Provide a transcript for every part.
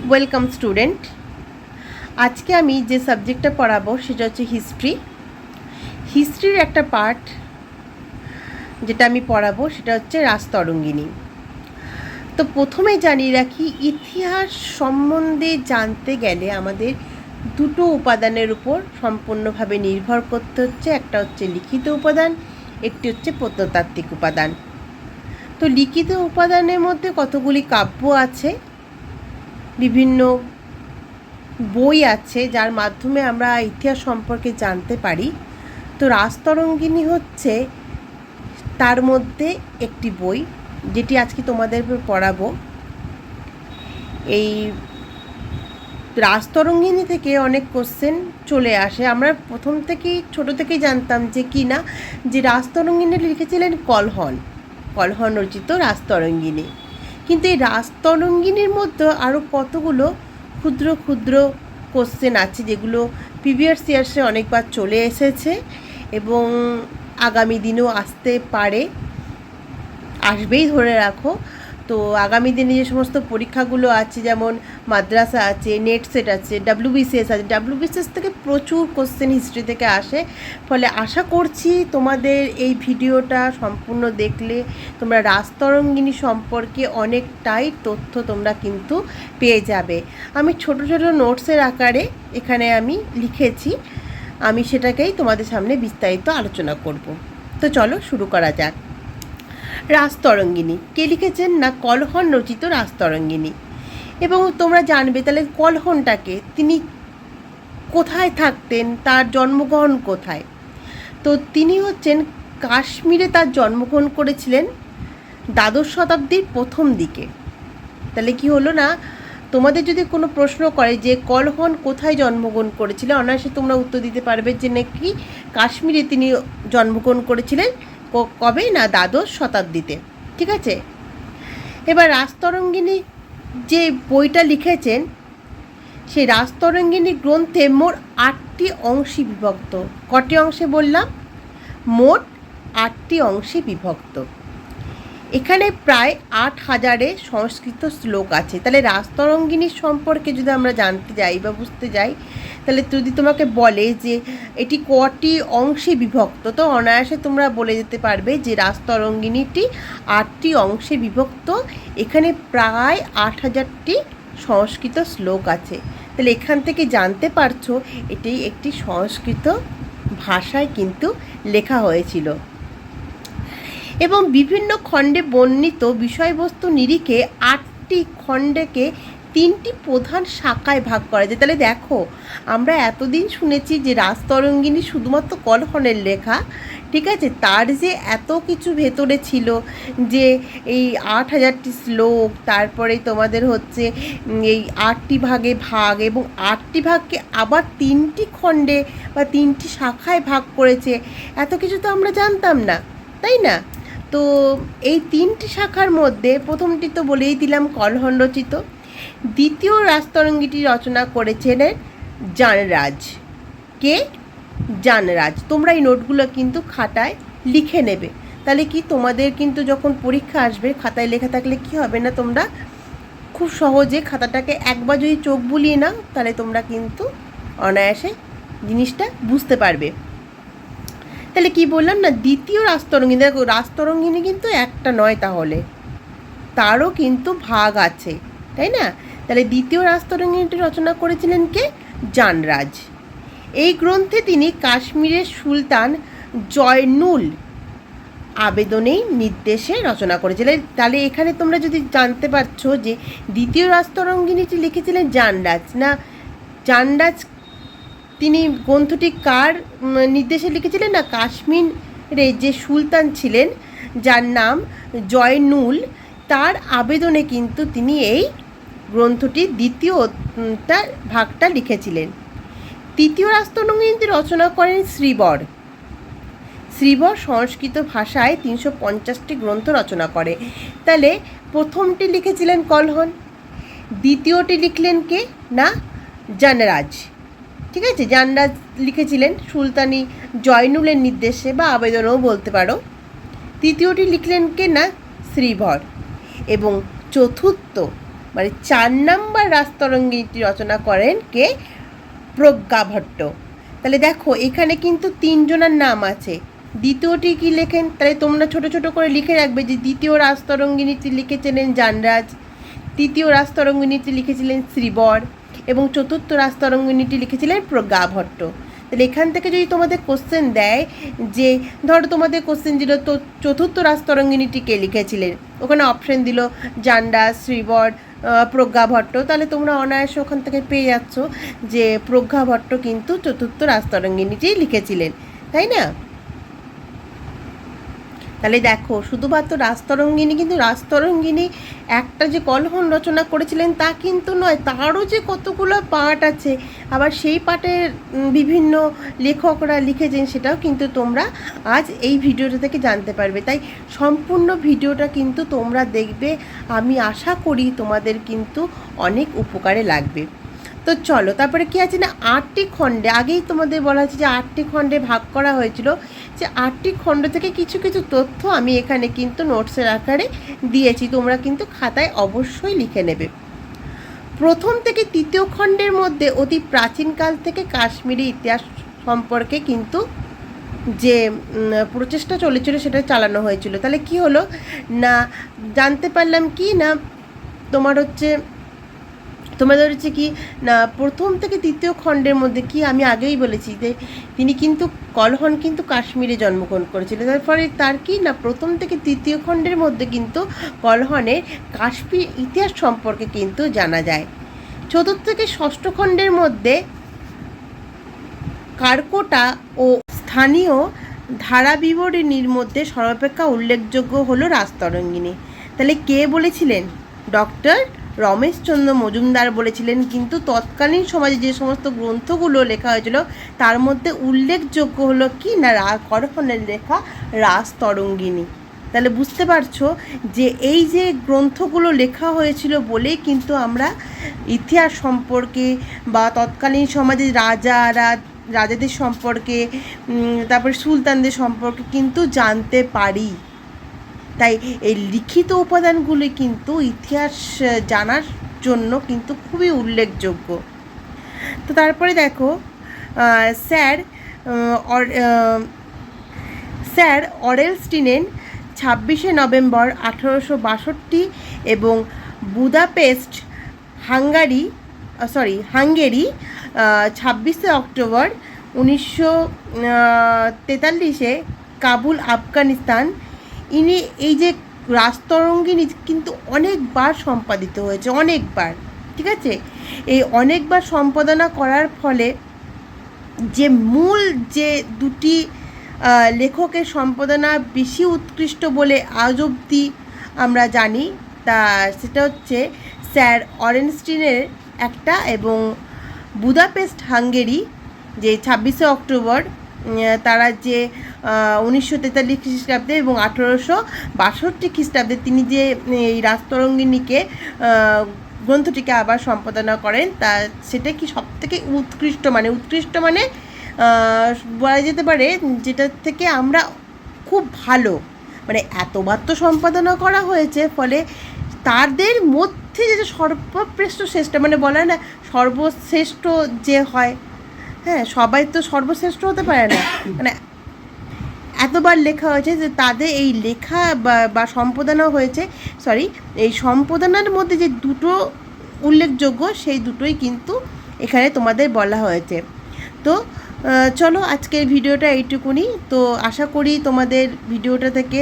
Welcome student. আজকে আমি যে সাবজেক্টটা পড়াবো সেটা হচ্ছে হিস্ট্রির একটা পার্ট যেটা আমি পড়াবো সেটা হচ্ছে রাজতরঙ্গিনী। তো প্রথমেই জানিয়ে রাখি, ইতিহাস সম্বন্ধে জানতে গেলে আমাদের দুটো উপাদানের উপর সম্পূর্ণভাবে নির্ভর করতে হচ্ছে। একটা হচ্ছে লিখিত উপাদান, একটি হচ্ছে প্রত্নতাত্ত্বিক উপাদান। তো লিখিত উপাদানের মধ্যে কতগুলি কাব্য আছে, বিভিন্ন বই আছে যার মাধ্যমে আমরা ইতিহাস সম্পর্কে জানতে পারি। তো রাজতরঙ্গিনী হচ্ছে তার মধ্যে একটি বই, যেটি আজকে তোমাদের পড়াবো। এই রাজতরঙ্গিনী থেকে অনেক কোশ্চেন চলে আসে। আমরা প্রথম থেকেই ছোটো থেকেই জানতাম যে রাজতরঙ্গিনী লিখেছিলেন কলহন রচিত রাজতরঙ্গিনী। কিন্তু এই রাজতরঙ্গিনীর মধ্যে আরও কতগুলো ক্ষুদ্র ক্ষুদ্র কোশ্চেন আছে যেগুলো প্রিভিয়াস ইয়ার্সে অনেকবার চলে এসেছে এবং আগামী দিনেও আসতে পারে, আসবেই ধরে রাখো। তো আগামী দিনে যে সমস্ত পরীক্ষাগুলো আছে, যেমন মাদ্রাসা আছে, নেট সেট আছে, WBCS আছে, WBCS থেকে প্রচুর কোশ্চেন হিস্ট্রি থেকে আসে। ফলে আশা করছি তোমাদের এই ভিডিওটা সম্পূর্ণ দেখলে তোমরা রাজতরঙ্গিনী সম্পর্কে অনেকটাই তথ্য তোমরা কিন্তু পেয়ে যাবে। আমি ছোট ছোট নোটসের আকারে এখানে আমি লিখেছি, আমি সেটাকেই তোমাদের সামনে বিস্তারিত আলোচনা করব। তো চলো শুরু করা যাক। রাজতরঙ্গিনী কে লিখেছেন না কলহন রচিত রাজতরঙ্গিনী। এবং তোমরা জানবে তাহলে কলহনটাকে, তিনি কোথায় থাকতেন, তার জন্মগ্রহণ কোথায়। তো তিনি হচ্ছেন কাশ্মীরে তার জন্মগ্রহণ করেছিলেন দ্বাদশ শতাব্দীর প্রথম দিকে। তাহলে কি হলো না, তোমাদের যদি কোনো প্রশ্ন করে যে কলহন কোথায় জন্মগ্রহণ করেছিল, অনায়াসে তোমরা উত্তর দিতে পারবে যে নাকি কাশ্মীরে তিনি জন্মগ্রহণ করেছিলেন। কবে না দ্বাদশ শতাব্দীতে। ঠিক আছে, এবার রাজতরঙ্গিনী যে বইটা লিখেছেন, সেই রাজতরঙ্গিনী গ্রন্থে মোট 8টি অংশে বিভক্ত। কটি অংশে বললাম? মোট 8টি অংশে বিভক্ত। এখানে প্রায় 8000-এর সংস্কৃত শ্লোক আছে। তাহলে রাজতরঙ্গিনীর সম্পর্কে যদি আমরা জানতে যাই বা বুঝতে যাই, তাহলে যদি তোমাকে বলে যে এটি কটি অংশে বিভক্ত, তো অনায়াসে তোমরা বলে যেতে পারবে যে রাজতরঙ্গিনীটি 8টি অংশে বিভক্ত। এখানে প্রায় 8000টি সংস্কৃত শ্লোক আছে। তাহলে এখান থেকে জানতে পারছো এটি একটি সংস্কৃত ভাষায় কিন্তু লেখা হয়েছিল এবং বিভিন্ন খণ্ডে বর্ণিত বিষয়বস্তু নিরিখে 8টি খণ্ডকে 3টি প্রধান শাখায় ভাগ করা যায়। তাহলে দেখো, আমরা এতদিন শুনেছি যে রাজতরঙ্গিনী শুধুমাত্র কলহনের লেখা, ঠিক আছে, তার যে এত কিছু ভেতরে ছিল, যে এই 8000টি শ্লোক, তারপরে তোমাদের হচ্ছে এই 8টি ভাগে ভাগ এবং 8টি ভাগকে আবার 3টি খণ্ডে বা 3টি শাখায় ভাগ করেছে, এত কিছু তো আমরা জানতাম না, তাই না? তো এই 3টি শাখার মধ্যে প্রথমটি তো বলেই দিলাম কলহন রচিত। দ্বিতীয় রাজতরঙ্গিনী রচনা করেছিলেন জানরাজ। কে? জানরাজ। তোমরা এই নোটগুলো কিন্তু খাতায় লিখে নেবে। তাহলে কি তোমাদের কিন্তু যখন পরীক্ষা আসবে, খাতায় লেখা থাকলে কি হবে না, তোমরা খুব সহজে খাতাটাকে একবার যদি চোখ বুলিয়ে নাও, তাহলে তোমরা কিন্তু অনায়াসে জিনিসটা বুঝতে পারবে। তাহলে কি বললাম না, দ্বিতীয় রাজতরঙ্গিনী। দেখো, রাজতরঙ্গিনী কিন্তু একটা নয়, তাহলে তারও কিন্তু ভাগ আছে, তাই না? তাহলে দ্বিতীয় রাজতরঙ্গিনীটি রচনা করেছিলেন কে? জানরাজ। এই গ্রন্থে তিনি কাশ্মীরের সুলতান জয়নুল আবেদনেই নির্দেশে রচনা করেছিলেন। তাহলে এখানে তোমরা যদি জানতে পারছো যে দ্বিতীয় রাজতরঙ্গিনীটি লিখেছিলেন জানরাজ, তিনি গ্রন্থটি কার নির্দেশে লিখেছিলেন না কাশ্মীরে যে সুলতান ছিলেন যার নাম জয়নুল, তার আবেদনে কিন্তু তিনি এই গ্রন্থটির দ্বিতীয়টা ভাগটা লিখেছিলেন। তৃতীয় রাজতরঙ্গিনীটি রচনা করেন শ্রীবর। সংস্কৃত ভাষায় 350টি গ্রন্থ রচনা করে। তাহলে প্রথমটি লিখেছিলেন কলহন, দ্বিতীয়টি লিখলেন কে না জানরাজ। ঠিক আছে, জানরাজ লিখেছিলেন সুলতানি জয়নুলের নির্দেশে বা আবেদনও বলতে পারো। তৃতীয়টি লিখলেন কে না শ্রীবর। এবং চতুর্থ মানে 4 নম্বর রাজতরঙ্গিনীটি রচনা করেন কে? প্রজ্ঞা ভট্ট। তাহলে দেখো এখানে কিন্তু 3 জনের নাম আছে। দ্বিতীয়টি কি লেখেন? তাহলে তোমরা ছোট ছোট করে লিখে রাখবে যে দ্বিতীয় রাজতরঙ্গিনীটি লিখেছিলেন জানরাজ, তৃতীয় রাজতরঙ্গিনীটি লিখেছিলেন শ্রীবর এবং চতুর্থ রাজতরঙ্গিনীটি লিখেছিলেন প্রজ্ঞা ভট্ট। তাহলে এখান থেকে যদি তোমাদের কোশ্চেন দেয় যে ধরো তোমাদের কোশ্চেন দিল তো চতুর্থ রাজতরঙ্গিনীটি কে লিখেছিলেন, ওখানে অপশন দিল জানরাজ, শ্রীবর, প্রজ্ঞা ভট্ট, তাহলে তোমরা অনায়াসে ওখান থেকে পেয়ে যাচ্ছ যে প্রজ্ঞা ভট্ট কিন্তু চতুর্থ রাজতরঙ্গিনীটি লিখেছিলেন, তাই না? তাহলে দেখো শুধুমাত্র রাজতরঙ্গিনী, কিন্তু রাজতরঙ্গিনী একটা যে কলহন রচনা করেছিলেন তা কিন্তু নয়, তারও যে কতগুলো পার্ট আছে, আবার সেই পার্টের বিভিন্ন লেখকরা লিখেছেন সেটাও কিন্তু তোমরা আজ এই ভিডিওটা থেকে জানতে পারবে। তাই সম্পূর্ণ ভিডিওটা কিন্তু তোমরা দেখবে, আমি আশা করি তোমাদের কিন্তু অনেক উপকারে লাগবে। তো চলো, তারপরে কি আছে না 8টি খণ্ডে, আগেই তোমাদের বলা হয়েছে যে 8টি খণ্ডে ভাগ করা হয়েছিল, যে 8টি খণ্ড থেকে কিছু কিছু তথ্য আমি এখানে কিন্তু নোটসের আকারে দিয়েছি, তোমরা কিন্তু খাতায় অবশ্যই লিখে নেবে। প্রথম থেকে 3য় খণ্ডের মধ্যে অতি প্রাচীনকাল থেকে কাশ্মীরি ইতিহাস সম্পর্কে কিন্তু যে প্রচেষ্টা চলেছিল সেটা চালানো হয়েছিল। তাহলে কি হলো না, জানতে পারলাম কি না তোমাদের হচ্ছে কি না প্রথম থেকে 3য় খণ্ডের মধ্যে কি আমি আগেই বলেছি যে তিনি কিন্তু কলহন কিন্তু কাশ্মীরে জন্মগ্রহণ করেছিল, তার ফলে তার কি না প্রথম থেকে 3য় খণ্ডের মধ্যে কিন্তু কলহনের কাশ্মীর ইতিহাস সম্পর্কে কিন্তু জানা যায়। 4র্থ থেকে 6ষ্ঠ খণ্ডের মধ্যে কারকোটা ও স্থানীয় ধারা বিবরণীর মধ্যে সর্বাপেক্ষা উল্লেখযোগ্য হলো রাজতরঙ্গিনী। তাহলে কে বলেছিলেন? ডক্টর রমেশচন্দ্র মজুমদার বলেছিলেন। কিন্তু তৎকালীন সমাজে যে সমস্ত গ্রন্থগুলো লেখা হয়েছিল তার মধ্যে উল্লেখযোগ্য হলো কি না কলহনের লেখা রাজতরঙ্গিনী। তাহলে বুঝতে পারছো যে এই যে গ্রন্থগুলো লেখা হয়েছিল বলেই কিন্তু আমরা ইতিহাস সম্পর্কে বা তৎকালীন সমাজে রাজাদের সম্পর্কে, তারপর সুলতানদের সম্পর্কে কিন্তু জানতে পারি। তাই এই লিখিত উপাদানগুলি কিন্তু ইতিহাস জানার জন্য কিন্তু খুবই উল্লেখযোগ্য। তো তারপরে দেখো স্যার অরেলস্টিনেন 26শে নভেম্বর 1862 এবং বুদাপেস্ট হাঙ্গেরি 26শে অক্টোবর 1943, কাবুল আফগানিস্তান। ইনি এই যে রাজতরঙ্গিনী কিন্তু অনেকবার সম্পাদিত হয়েছে, অনেকবার, ঠিক আছে? এই অনেকবার সম্পাদনা করার ফলে যে মূল যে দুটি লেখকের সম্পাদনা বেশি উৎকৃষ্ট বলে আজ অবধি আমরা জানি, তা সেটা হচ্ছে স্যার অরেনস্টিনের একটা এবং বুদাপেস্ট হাঙ্গেরি যে 26শে অক্টোবর তারা যে 1943 খ্রিস্টাব্দে এবং 1862 খ্রিস্টাব্দে তিনি যে এই রাজতরঙ্গিনীকে গ্রন্থটিকে আবার সম্পাদনা করেন, তা সেটা কি সবথেকে উৎকৃষ্ট মানে বলা যেতে পারে যেটা থেকে আমরা খুব ভালো, মানে এতবার তো সম্পাদনা করা হয়েছে, ফলে তাদের মধ্যে যেটা সর্বশ্রেষ্ঠ মানে বলা না সর্বশ্রেষ্ঠ যে হয়, হ্যাঁ সবাই তো সর্বশ্রেষ্ঠ হতে পারে না, মানে এতবার লেখা হয়েছে যে তাদের এই লেখা বা সম্পাদনা হয়েছে, এই সম্পাদনার মধ্যে যে দুটো উল্লেখযোগ্য সেই দুটোই কিন্তু এখানে তোমাদের বলা হয়েছে। তো চলো আজকের ভিডিওটা এইটুকুনি। তো আশা করি তোমাদের ভিডিওটা থেকে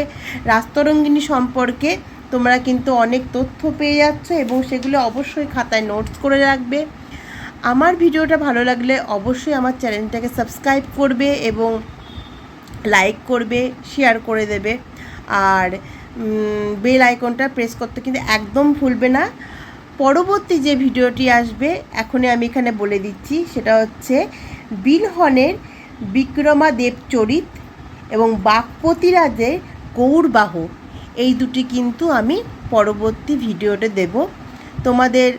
রাজতরঙ্গিনী সম্পর্কে তোমরা কিন্তু অনেক তথ্য পেয়ে যাচ্ছ এবং সেগুলো অবশ্যই খাতায় নোটস করে রাখবে। আমার ভিডিওটা ভালো লাগলে অবশ্যই আমার চ্যানেলটাকে সাবস্ক্রাইব করবে এবং লাইক করবে, শেয়ার করে দেবে, আর বেল আইকনটা প্রেস করতে কিন্তু একদম ভুলবে না। পরবর্তী যে ভিডিওটি আসবে এখনই আমি এখানে বলে দিচ্ছি, সেটা হচ্ছে বিলহনের বিক্রমাদেব চরিত এবং বাগপতিরাজের গৌরবাহ, এই দুটি কিন্তু আমি পরবর্তী ভিডিওতে দেব। তোমাদের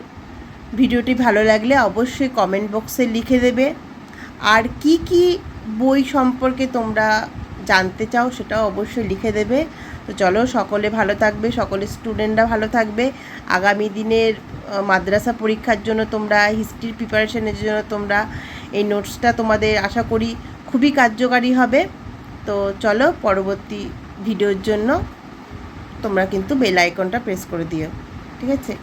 ভিডিওটি ভালো লাগলে অবশ্যই কমেন্ট বক্সে লিখে দেবে, আর কি কি বই সম্পর্কে তোমরা জানতে চাও সেটাও অবশ্যই লিখে দেবে। তো চলো, সকলে ভালো থাকবে, সকলে স্টুডেন্টরা ভালো থাকবে। আগামী দিনের মাদ্রাসা পরীক্ষার জন্য তোমরা, হিস্ট্রির প্রিপারেশনের জন্য তোমরা এই নোটসটা তোমাদের আশা করি খুবই কার্যকারী হবে। তো চলো, পরবর্তী ভিডিওর জন্য তোমরা কিন্তু বেল আইকনটা প্রেস করে দিও, ঠিক আছে।